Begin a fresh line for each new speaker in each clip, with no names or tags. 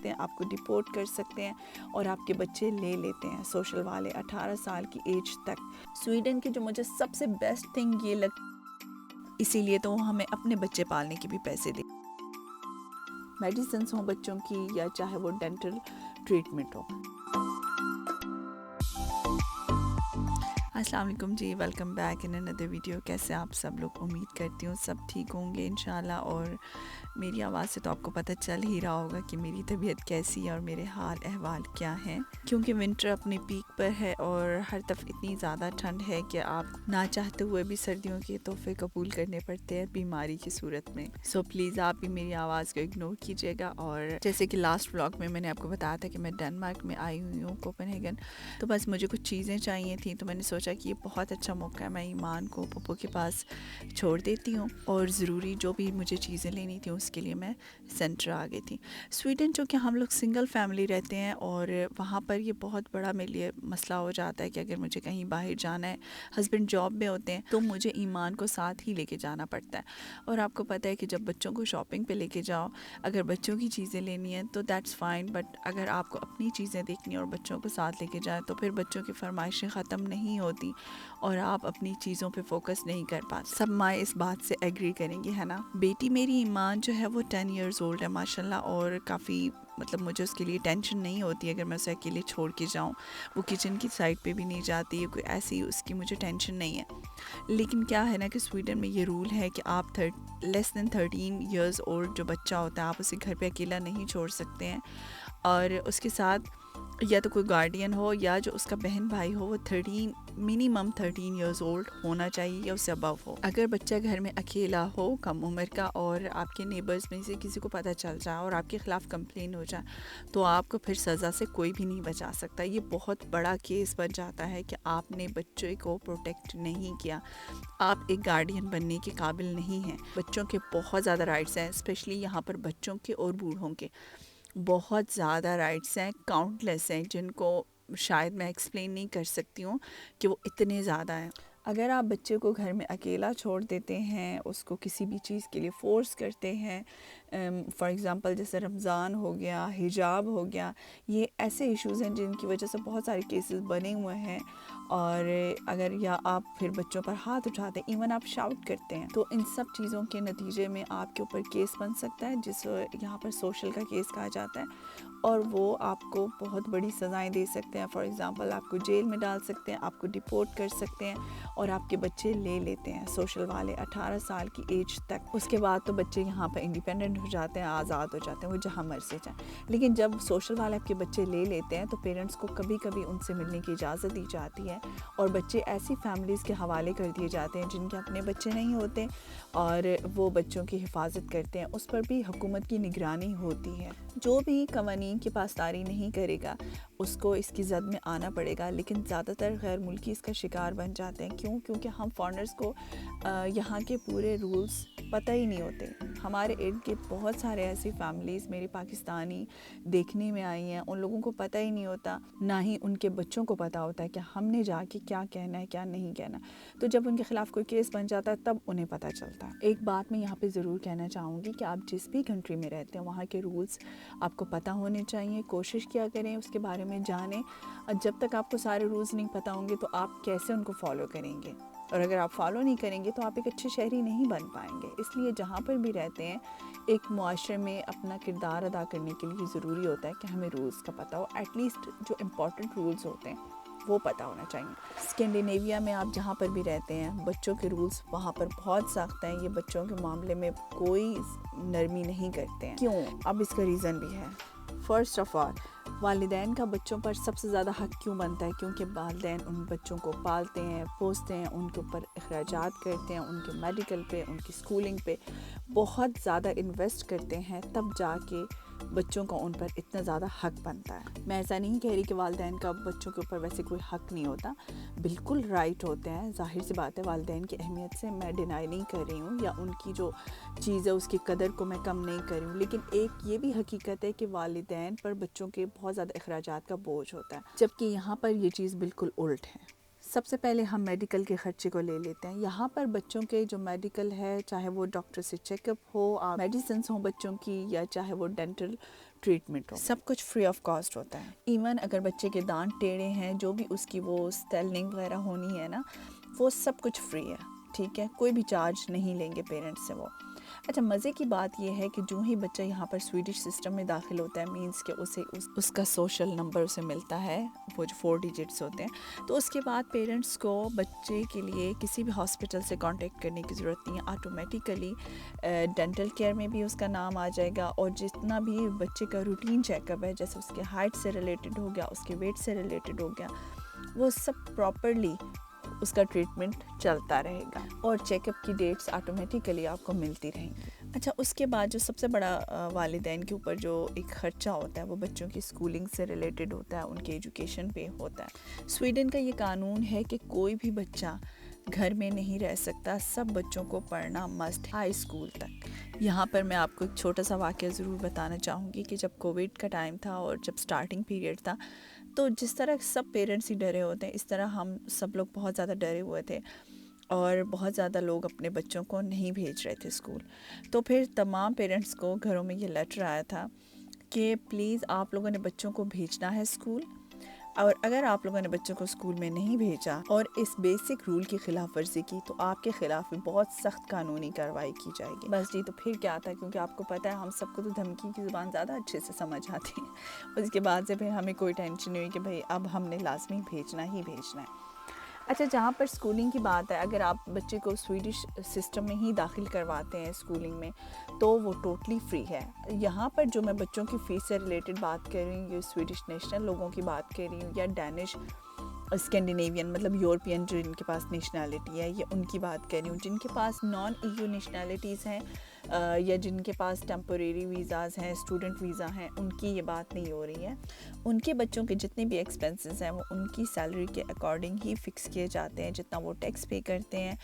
ہیں، آپ کو ڈپورٹ کر سکتے ہیں اور آپ کے بچے لے لیتے ہیں سوشل والے 18 سال کی ایج تک۔ سویڈن کی جو مجھے سب سے بیسٹ تھنگ یہ اسی لیے تو وہ ہمیں اپنے بچے پالنے کے بھی پیسے دے، میڈیسنس ہوں بچوں کی یا چاہے وہ ڈینٹل ٹریٹمنٹ ہو۔ السلام علیکم جی، welcome back in another video. کیسے آپ سب لوگ؟ امید کرتی ہوں سب ٹھیک ہوں گے انشاءاللہ، اور میری آواز سے تو آپ کو پتہ چل ہی رہا ہوگا کہ میری طبیعت کیسی ہے اور میرے حال احوال کیا ہیں، کیونکہ ونٹر اپنے پیک پر ہے اور ہر طرف اتنی زیادہ ٹھنڈ ہے کہ آپ نہ چاہتے ہوئے بھی سردیوں کے تحفے قبول کرنے پڑتے ہیں بیماری کی صورت میں۔ سو پلیز آپ بھی میری آواز کو اگنور کیجیے گا۔ اور جیسے کہ لاسٹ ولاگ میں نے آپ کو بتایا تھا کہ میں ڈنمارک میں آئی ہوئی ہوں، کوپن ہیگن، تو بس مجھے کچھ چیزیں چاہیے تھیں، تو میں نے سوچا کہ یہ بہت اچھا موقع ہے، میں ایمان کو پپو کے پاس چھوڑ دیتی ہوں اور ضروری جو بھی مجھے چیزیں لینی تھیں اس کے لیے میں سینٹر آ گئی تھی۔ سویڈن جو کہ ہم لوگ سنگل فیملی رہتے ہیں اور وہاں پر یہ بہت بڑا میرے لیے مسئلہ ہو جاتا ہے کہ اگر مجھے کہیں باہر جانا ہے، ہسبینڈ جاب میں ہوتے ہیں، تو مجھے ایمان کو ساتھ ہی لے کے جانا پڑتا ہے۔ اور آپ کو پتہ ہے کہ جب بچوں کو شاپنگ پہ لے کے جاؤ، اگر بچوں کی چیزیں لینی ہیں تو دیٹس فائن، بٹ اگر آپ کو اپنی چیزیں دیکھنی اور بچوں کو ساتھ لے کے جائیں تو پھر بچوں کی فرمائشیں ختم نہیں ہوتی اور آپ اپنی چیزوں پہ فوکس نہیں کر پاتے۔ سب ماں اس بات سے ایگری کریں گی، ہے نا؟ بیٹی میری ایمان جو ہے وہ 10 ایئرز اولڈ ہے ماشاءاللہ، اور کافی مجھے اس کے لیے ٹینشن نہیں ہوتی اگر میں اسے اکیلے چھوڑ کے جاؤں۔ وہ کچن کی سائڈ پہ بھی نہیں جاتی، کوئی ایسی اس کی مجھے ٹینشن نہیں ہے۔ لیکن کیا ہے نا کہ سویڈن میں یہ رول ہے کہ آپ لیس دین 13 ایئرز اولڈ جو بچہ ہوتا ہے آپ اسے گھر پہ اکیلا نہیں چھوڑ سکتے ہیں، اور اس کے ساتھ یا تو کوئی گارڈین ہو یا جو اس کا بہن بھائی ہو، وہ 13 ایئرز اولڈ ہونا چاہیے یا اس سے ابو ہو۔ اگر بچہ گھر میں اکیلا ہو، کم عمر کا، اور آپ کے نیبرز میں سے کسی کو پتہ چل جائے اور آپ کے خلاف کمپلین ہو جائے تو آپ کو پھر سزا سے کوئی بھی نہیں بچا سکتا۔ یہ بہت بڑا کیس بن جاتا ہے کہ آپ نے بچے کو پروٹیکٹ نہیں کیا، آپ ایک گارڈین بننے کے قابل نہیں ہیں۔ بچوں کے بہت زیادہ رائٹس ہیں، اسپیشلی یہاں پر بچوں کے اور بوڑھوں کے بہت زیادہ رائٹس ہیں، کاؤنٹلیس ہیں، جن کو شاید میں ایکسپلین نہیں کر سکتی ہوں کہ وہ اتنے زیادہ ہیں۔ اگر آپ بچے کو گھر میں اکیلا چھوڑ دیتے ہیں، اس کو کسی بھی چیز کے لیے فورس کرتے ہیں، فار ایگزامپل جیسے رمضان ہو گیا، حجاب ہو گیا، یہ ایسے ایشوز ہیں جن کی وجہ سے بہت سارے کیسز بنے ہوئے ہیں، اور اگر یا آپ پھر بچوں پر ہاتھ اٹھاتے ہیں، ایون آپ شاؤٹ کرتے ہیں، تو ان سب چیزوں کے نتیجے میں آپ کے اوپر کیس بن سکتا ہے، جس یہاں پر سوشل کا کیس کہا جاتا ہے، اور وہ آپ کو بہت بڑی سزائیں دے سکتے ہیں۔ فار ایگزامپل آپ کو جیل میں ڈال سکتے ہیں، آپ کو ڈپورٹ کر سکتے ہیں، اور آپ کے بچے لے لیتے ہیں سوشل والے 18 سال کی ایج تک۔ اس کے بعد تو بچے یہاں پہ انڈیپینڈنٹ ہو جاتے ہیں، آزاد ہو جاتے ہیں، وہ جہاں مرضی جائیں۔ لیکن جب سوشل والے آپ کے بچے لے لیتے ہیں تو پیرنٹس کو کبھی کبھی ان سے ملنے کی اجازت دی جاتی ہے، اور بچے ایسی فیملیز کے حوالے کر دیے جاتے ہیں جن کے اپنے بچے نہیں ہوتے اور وہ بچوں کی حفاظت کرتے ہیں۔ اس پر بھی حکومت کی نگرانی ہوتی ہے۔ جو بھی قوانین کی پاسداری نہیں کرے گا اس کو اس کی زد میں آنا پڑے گا، لیکن زیادہ تر غیر ملکی اس کا شکار بن جاتے ہیں۔ کیونکہ ہم فارنرز کو یہاں کے پورے رولز پتہ ہی نہیں ہوتے۔ ہمارے ارد گرد بہت سارے ایسی فیملیز میری پاکستانی دیکھنے میں آئی ہیں، ان لوگوں کو پتہ ہی نہیں ہوتا، نہ ہی ان کے بچوں کو پتہ ہوتا ہے کہ ہم نے جا کے کیا کہنا ہے کیا نہیں کہنا، تو جب ان کے خلاف کوئی کیس بن جاتا ہے تب انہیں پتہ چلتا ہے۔ ایک بات میں یہاں پہ ضرور کہنا چاہوں گی کہ آپ جس بھی کنٹری میں رہتے ہیں وہاں کے رولز آپ کو پتہ ہونے چاہیے، کوشش کیا کریں اس کے بارے میں جانیں۔ جب تک آپ کو سارے رولز نہیں پتہ ہوں گے تو آپ کیسے ان کو فالو کریں گے، اور اگر آپ فالو نہیں کریں گے تو آپ ایک اچھے شہری نہیں بن پائیں گے۔ اس لیے جہاں پر بھی رہتے ہیں ایک معاشرے میں اپنا کردار ادا کرنے کے لیے ضروری ہوتا ہے کہ ہمیں رولز کا پتہ ہو، ایٹ لیسٹ جو امپورٹنٹ رولز ہوتے ہیں وہ پتہ ہونا چاہیے۔ اسکینڈینیویا میں آپ جہاں پر بھی رہتے ہیں بچوں کے رولز وہاں پر بہت سخت ہیں، یہ بچوں کے معاملے میں کوئی نرمی نہیں کرتے ہیں۔ کیوں؟ اب اس کا ریزن بھی ہے۔ فرسٹ آف آل، والدین کا بچوں پر سب سے زیادہ حق کیوں بنتا ہے؟ کیونکہ والدین ان بچوں کو پالتے ہیں، پوستے ہیں، ان کے اوپر اخراجات کرتے ہیں، ان کے میڈیکل پہ، ان کی اسکولنگ پہ بہت زیادہ انویسٹ کرتے ہیں، تب جا کے بچوں کا ان پر اتنا زیادہ حق بنتا ہے۔ میں ایسا نہیں کہہ رہی کہ والدین کا بچوں کے اوپر ویسے کوئی حق نہیں ہوتا، بالکل رائٹ ہوتے ہیں، ظاہر سی بات ہے، والدین کی اہمیت سے میں ڈینائی نہیں کر رہی ہوں یا ان کی جو چیز ہے اس کی قدر کو میں کم نہیں کر رہی ہوں، لیکن ایک یہ بھی حقیقت ہے کہ والدین پر بچوں کے بہت زیادہ اخراجات کا بوجھ ہوتا ہے، جبکہ یہاں پر یہ چیز بالکل الٹ ہے۔ سب سے پہلے ہم میڈیکل کے خرچے کو لے لیتے ہیں۔ یہاں پر بچوں کے جو میڈیکل ہے، چاہے وہ ڈاکٹر سے چیک اپ ہو، میڈیسنس ہوں بچوں کی، یا چاہے وہ ڈینٹل ٹریٹمنٹ ہو. سب کچھ فری آف کاسٹ ہوتا ہے. ایون اگر بچے کے دانت ٹیڑھے ہیں، جو بھی اس کی وہ اسٹیلنگ وغیرہ ہونی ہے نا، وہ سب کچھ فری ہے. ٹھیک ہے، کوئی بھی چارج نہیں لیں گے پیرنٹس سے وہ. اچھا، مزے کی بات یہ ہے کہ جو ہی بچہ یہاں پر سویڈش سسٹم میں داخل ہوتا ہے، مینس کہ اسے اس کا سوشل نمبر اسے ملتا ہے، وہ جو 4 ڈیجٹس ہوتے ہیں. تو اس کے بعد پیرنٹس کو بچے کے لیے کسی بھی ہاسپٹل سے کانٹیکٹ کرنے کی ضرورت نہیں ہے. آٹومیٹیکلی ڈینٹل کیئر میں بھی اس کا نام آ جائے گا، اور جتنا بھی بچے کا روٹین چیک اپ ہے، جیسے اس کے ہائٹ سے ریلیٹڈ ہو گیا، اس کے ویٹ سے ریلیٹڈ ہو گیا، وہ سب پراپرلی اس کا ٹریٹمنٹ چلتا رہے گا، اور چیک اپ کی ڈیٹس آٹومیٹیکلی آپ کو ملتی رہیں گی. اچھا، اس کے بعد جو سب سے بڑا والدین کے اوپر جو ایک خرچہ ہوتا ہے، وہ بچوں کی اسکولنگ سے ریلیٹڈ ہوتا ہے، ان کے ایجوکیشن پہ ہوتا ہے. سویڈن کا یہ قانون ہے کہ کوئی بھی بچہ گھر میں نہیں رہ سکتا، سب بچوں کو پڑھنا مسٹ، ہائی اسکول تک. یہاں پر میں آپ کو ایک چھوٹا سا واقعہ ضرور بتانا چاہوں گی کہ جب کووڈ کا ٹائم تھا اور جب سٹارٹنگ پیریڈ تھا، تو جس طرح سب پیرنٹس ہی ڈرے ہوتے ہیں، اس طرح ہم سب لوگ بہت زیادہ ڈرے ہوئے تھے، اور بہت زیادہ لوگ اپنے بچوں کو نہیں بھیج رہے تھے اسکول. تو پھر تمام پیرنٹس کو گھروں میں یہ لیٹر آیا تھا کہ پلیز آپ لوگوں نے بچوں کو بھیجنا ہے اسکول، اور اگر آپ لوگوں نے بچوں کو اسکول میں نہیں بھیجا اور اس بیسک رول کی خلاف ورزی کی، تو آپ کے خلاف بھی بہت سخت قانونی کارروائی کی جائے گی. بس جی، تو پھر کیا تھا، کیونکہ آپ کو پتہ ہے ہم سب کو تو دھمکی کی زبان زیادہ اچھے سے سمجھ آتی ہے. اس کے بعد سے پھر ہمیں کوئی ٹینشن نہیں ہوئی کہ بھائی اب ہم نے لازمی بھیجنا ہی بھیجنا ہے. اچھا، جہاں پر اسکولنگ کی بات ہے، اگر آپ بچے کو سویڈش سسٹم میں ہی داخل کرواتے ہیں اسکولنگ میں، تو وہ ٹوٹلی فری ہے. یہاں پر جو میں بچوں کی فیس سے ریلیٹڈ بات کر رہی ہوں، یہ سویڈش نیشنل لوگوں کی بات کر رہی ہوں، یا ڈینش اسکینڈینیوین مطلب یورپین جن کے پاس نیشنلٹی ہے، یہ ان کی بات کر رہی ہوں. جن کے پاس نان EU نیشنلٹیز ہیں، یا جن کے پاس ٹیمپوریری ویزاز ہیں، اسٹوڈنٹ ویزا ہیں، ان کی یہ بات نہیں ہو رہی ہے. ان کے بچوں کے جتنے بھی ایکسپینسز ہیں، وہ ان کی سیلری کے اکارڈنگ ہی فکس کیے جاتے ہیں. جتنا وہ ٹیکس پے کرتے ہیں،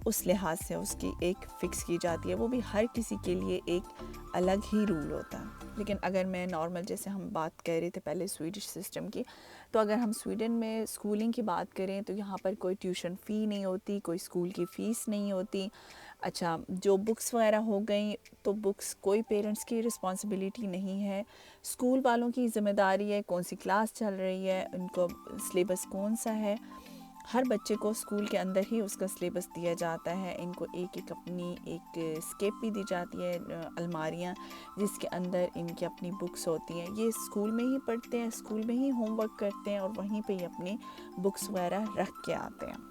اس لحاظ سے اس کی ایک فکس کی جاتی ہے. وہ بھی ہر کسی کے لیے ایک الگ ہی رول ہوتا ہے. لیکن اگر میں نارمل، جیسے ہم بات کر رہے تھے پہلے سویڈش سسٹم کی، تو اگر ہم سویڈن میں اسکولنگ کی بات کریں تو یہاں پر کوئی ٹیوشن فی نہیں ہوتی، کوئی اسکول کی فیس نہیں ہوتی. اچھا، جو بکس وغیرہ ہو گئیں، تو بکس کوئی پیرنٹس کی رسپانسبلٹی نہیں ہے، اسکول والوں کی ذمہ داری ہے. کون سی کلاس چل رہی ہے، ان کو سلیبس کون سا ہے، ہر بچے کو اسکول کے اندر ہی اس کا سلیبس دیا جاتا ہے. ان کو ایک اپنی ایک اسکیپ بھی دی جاتی ہے، الماریاں، جس کے اندر ان کی اپنی بکس ہوتی ہیں. یہ اسکول میں ہی پڑھتے ہیں، اسکول میں ہی ہوم ورک کرتے ہیں، اور وہیں پہ ہی اپنی بکس وغیرہ رکھ کے آتے ہیں.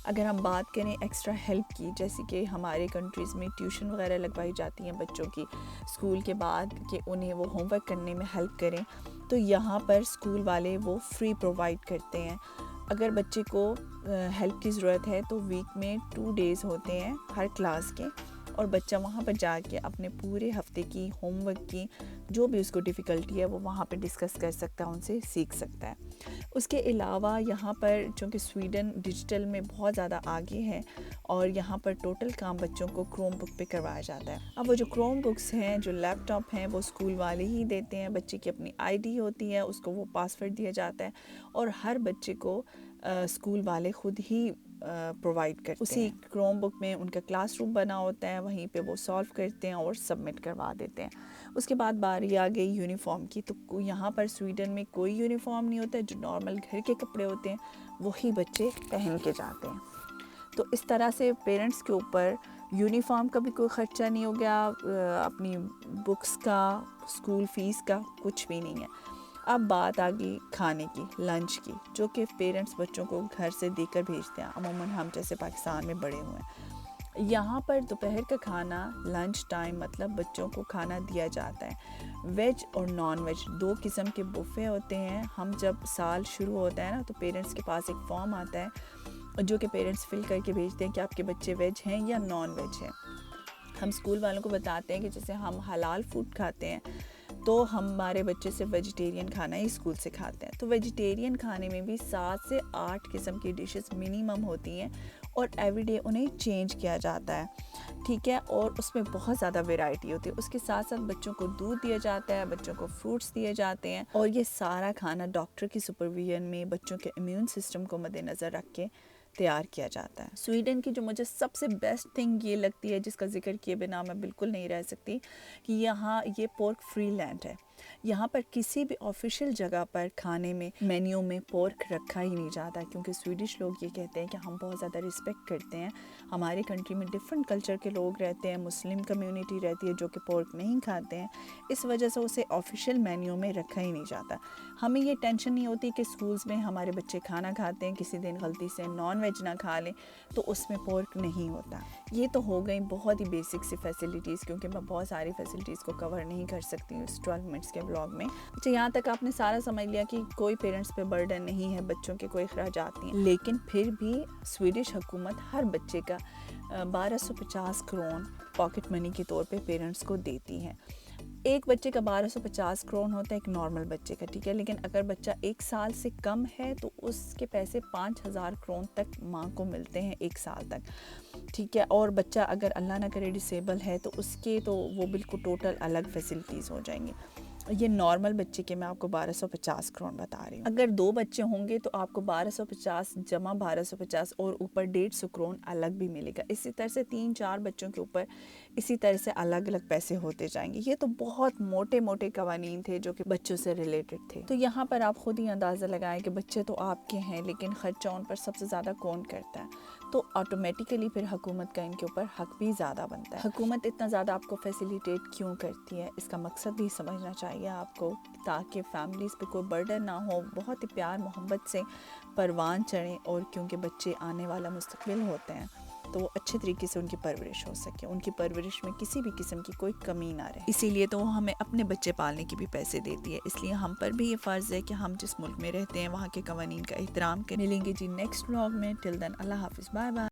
اگر ہم بات کریں ایکسٹرا ہیلپ کی، جیسے کہ ہمارے کنٹریز میں ٹیوشن وغیرہ لگوائی جاتی ہیں بچوں کی اسکول کے بعد، کہ انہیں وہ ہوم ورک کرنے میں ہیلپ کریں، تو یہاں پر اسکول والے وہ فری پرووائڈ کرتے ہیں. اگر بچے کو ہیلپ کی ضرورت ہے تو ویک میں 2 ڈیز ہوتے ہیں ہر کلاس کے، اور بچہ وہاں پر جا کے اپنے پورے ہفتے کی ہوم ورک کی جو بھی اس کو ڈیفیکلٹی ہے، وہ وہاں پہ ڈسکس کر سکتا ہے، ان سے سیکھ سکتا ہے. اس کے علاوہ یہاں پر چونکہ سویڈن ڈیجیٹل میں بہت زیادہ آگے ہے، اور یہاں پر ٹوٹل کام بچوں کو کروم بک پہ کروایا جاتا ہے. اب وہ جو کروم بکس ہیں، جو لیپ ٹاپ ہیں، وہ اسکول والے ہی دیتے ہیں. بچے کی اپنی ID ہوتی ہے، اس کو وہ پاسورڈ دیا جاتا ہے، اور ہر بچے کو اسکول والے خود ہی پرووائڈ کرتے ہیں. اسی کروم بک میں ان کا کلاس روم بنا ہوتا ہے، وہیں پہ وہ سالو کرتے ہیں اور سبمٹ کروا دیتے ہیں. اس کے بعد باری آ گئی یونیفارم کی، تو یہاں پر سویڈن میں کوئی یونیفارم نہیں ہوتا ہے. جو نارمل گھر کے کپڑے ہوتے ہیں وہی بچے پہن کے جاتے ہیں. تو اس طرح سے پیرنٹس کے اوپر یونیفارم کا بھی کوئی خرچہ نہیں ہو گیا، اپنی بکس کا، اسکول فیس کا کچھ بھی نہیں ہے. اب بات آ گئی کھانے کی، لنچ کی، جو کہ پیرنٹس بچوں کو گھر سے دے کر بھیجتے ہیں. عموماً ہم جیسے پاکستان میں بڑے ہوئے ہیں، یہاں پر دوپہر کا کھانا لنچ ٹائم مطلب بچوں کو کھانا دیا جاتا ہے. ویج اور نان ویج 2 قسم کے بفے ہوتے ہیں. ہم جب سال شروع ہوتا ہے نا، تو پیرنٹس کے پاس ایک فارم آتا ہے جو کہ پیرنٹس فل کر کے بھیجتے ہیں کہ آپ کے بچے ویج ہیں یا نان ویج ہیں. ہم اسکول والوں کو بتاتے ہیں کہ جیسے ہم حلال فوڈ کھاتے ہیں، تو ہمارے بچے سے ویجیٹیرین کھانا ہی اسکول سے کھاتے ہیں. تو ویجیٹیرین کھانے میں بھی 7 سے 8 قسم کی ڈشز منیمم ہوتی ہیں، اور ایوری ڈے انہیں چینج کیا جاتا ہے. ٹھیک ہے، اور اس میں بہت زیادہ ویرائٹی ہوتی ہے. اس کے ساتھ ساتھ بچوں کو دودھ دیا جاتا ہے، بچوں کو فروٹس دیے جاتے ہیں، اور یہ سارا کھانا ڈاکٹر کی سپرویژن میں بچوں کے امیون سسٹم کو مد نظر رکھ کے تیار کیا جاتا ہے. سویڈن کی جو مجھے سب سے بیسٹ تھنگ یہ لگتی ہے، جس کا ذکر کیے بنا میں بالکل نہیں رہ سکتی، کہ یہاں یہ پورک فری لینڈ ہے. یہاں پر کسی بھی آفیشیل جگہ پر کھانے میں مینیو میں پورک رکھا ہی نہیں جاتا، کیونکہ سویڈش لوگ یہ کہتے ہیں کہ ہم بہت زیادہ رسپیکٹ کرتے ہیں، ہمارے کنٹری میں ڈفرینٹ کلچر کے لوگ رہتے ہیں، مسلم کمیونٹی رہتی ہے جو کہ پورک نہیں کھاتے ہیں، اس وجہ سے اسے آفیشیل مینیو میں رکھا ہی نہیں جاتا۔ ہمیں یہ ٹینشن نہیں ہوتی کہ سکولز میں ہمارے بچے کھانا کھاتے ہیں، کسی دن غلطی سے نان ویج نہ کھا لیں تو اس میں پورک نہیں ہوتا۔ یہ تو ہو گئی بہت ہی بیسک سی فیسلٹیز، کیونکہ میں بہت ساری فیسلٹیز کو کور نہیں کر سکتی ہوں اس 12 منٹس کے بلاگ میں۔ اچھا، یہاں تک آپ نے سارا سمجھ لیا کہ کوئی پیرنٹس پہ برڈن نہیں ہے، بچوں کے کوئی اخراجات نہیں ہیں، لیکن پھر بھی سویڈش حکومت ہر بچے کا 1250 کرون پاکٹ منی کے طور پہ پیرنٹس کو دیتی ہے۔ ایک بچے کا 1250 کرون ہوتا ہے ایک نارمل بچے کا، ٹھیک ہے، لیکن اگر بچہ 1 سال سے کم ہے تو اس کے پیسے 5000 کرون تک ماں کو ملتے ہیں 1 سال تک، ٹھیک ہے، اور بچہ اگر اللہ نہ کرے ڈسیبل ہے تو اس کے تو وہ بالکل ٹوٹل الگ فیسلٹیز ہو جائیں گی۔ یہ نارمل بچے کے میں آپ کو 1250 کرون بتا رہی ہوں۔ اگر 2 بچے ہوں گے تو آپ کو 1250 جمع 1250 اور اوپر 150 کرون الگ بھی ملے گا۔ اسی طرح سے 3-4 بچوں کے اوپر اسی طرح سے الگ الگ پیسے ہوتے جائیں گے۔ یہ تو بہت موٹے موٹے قوانین تھے جو کہ بچوں سے ریلیٹڈ تھے۔ تو یہاں پر آپ خود ہی اندازہ لگائیں کہ بچے تو آپ کے ہیں، لیکن خرچہ ان پر سب سے زیادہ کون کرتا ہے؟ تو آٹومیٹیکلی پھر حکومت کا ان کے اوپر حق بھی زیادہ بنتا ہے۔ حکومت اتنا زیادہ آپ کو فیسیلیٹیٹ کیوں کرتی ہے، اس کا مقصد بھی سمجھنا چاہیے آپ کو، تاکہ فیملیز پہ کوئی برڈن نہ ہو، بہت ہی پیار محبت سے پروان چڑھیں، اور کیونکہ بچے آنے والا مستقبل ہوتے ہیں تو وہ اچھے طریقے سے ان کی پرورش ہو سکے، ان کی پرورش میں کسی بھی قسم کی کوئی کمی نہ رہے۔ اسی لیے تو وہ ہمیں اپنے بچے پالنے کی بھی پیسے دیتی ہے، اس لیے ہم پر بھی یہ فرض ہے کہ ہم جس ملک میں رہتے ہیں وہاں کے قوانین کا احترام کریں۔ ملیں گے جی نیکسٹ ولاگ میں، ٹل دین اللہ حافظ، بائے بائے۔